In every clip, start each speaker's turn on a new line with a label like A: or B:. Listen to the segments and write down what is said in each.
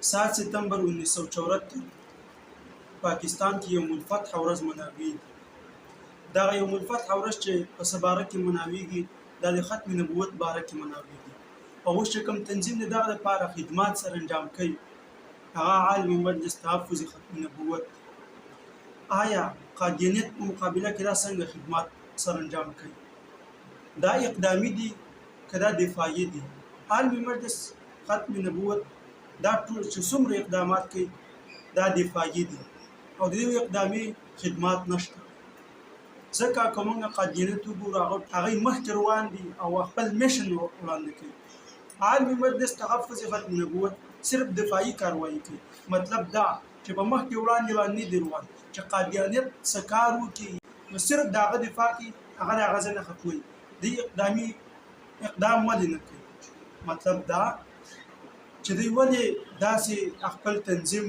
A: 7 سپتمبر 1974 پاکستان کې یوم الفتح ورځ مناویږي. دغه یوم الفتح ورځ چې په څه باره کې مناویږي دا د ختم نبوت باره کې مناویږي. او اوس چې کوم تنظیم د دغه لپاره خدمات سره انجام کوي هغه عالمي مجلس تحفظ ختم نبوت. آیا قادیانیت په مقابله کې دا څنګه خدمات سره انجام کوي؟ دا اقدامي دي که دا دفاعي دي؟ عالمي مجلس ختم نبوت دا ټول چې څومره اقدامات کوي دا دفاعي دي او د دې اقدامي خدمات نشته. ځکه که موږ قادیانیت وګورو هغوی مخکې روان دي او خپل میشن وړاندې کوي. عالمي مجلس تحفظ ختم نبوت صرف دفاعي کاروایي کوي. مطلب دا چې په مخکې وړاندې دي روان چې قادیانیت څه کار وکړي نو صرف د هغه دفاع کوي، هغه د هغه ځای نه ختموي. دوی اقدام ولې نه کوي؟ مطلب دا چې دوی ولې داسې خپل تنظیم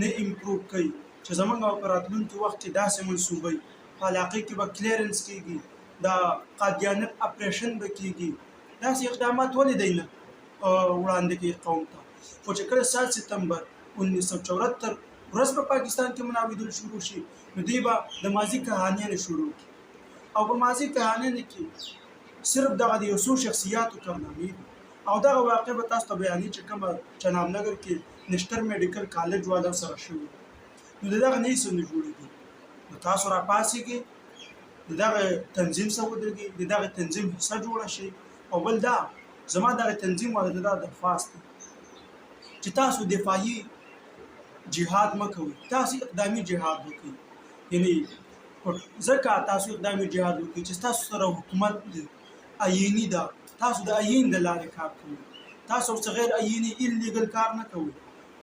A: نه امپروو کوي چې زموږ په راتلونکي وخت کې داسې منصوبوي په علاقې کې به کلیرنس کېږي، د قادیانیت اپریشن به کېږي. داسې اقدامات ولې دی نه وړاندې کوي قوم ته؟ خو چې کله 7 سپتمبر 1974 ورځ په پاکستان کې مناویدل شروع شي نو دوی به د ماضي کهانیانې شروع کړي او په ماضي کهانیانو کې صرف دغه د یو څو شخصیاتو کارنامې دي. او دغه واقع به تاسو ته بیانوي چې کومه چناب نګر کې نشتر میډیکل کالج والا سره شوي نو د دغه نه څنګه جوړېږي نو تاسو راپاڅېږئ د دغه تنظیم سره ودرېږئ د دغه تنظیم حصه جوړه شي. او بل دا زما دغه تنظیم والا د دا درخواست دی چې تاسو دفاعي جهاد مه کوئ، تاسو اقدامي جهاد وکړئ. یعنی ځکه تاسو اقدامي جهاد وکړئ چې تاسو سره حکومت آییني ده، تاسو د آیین د لارې کار کوئ، تاسو څه غیر آییني ایلیګل کار نه کوئ.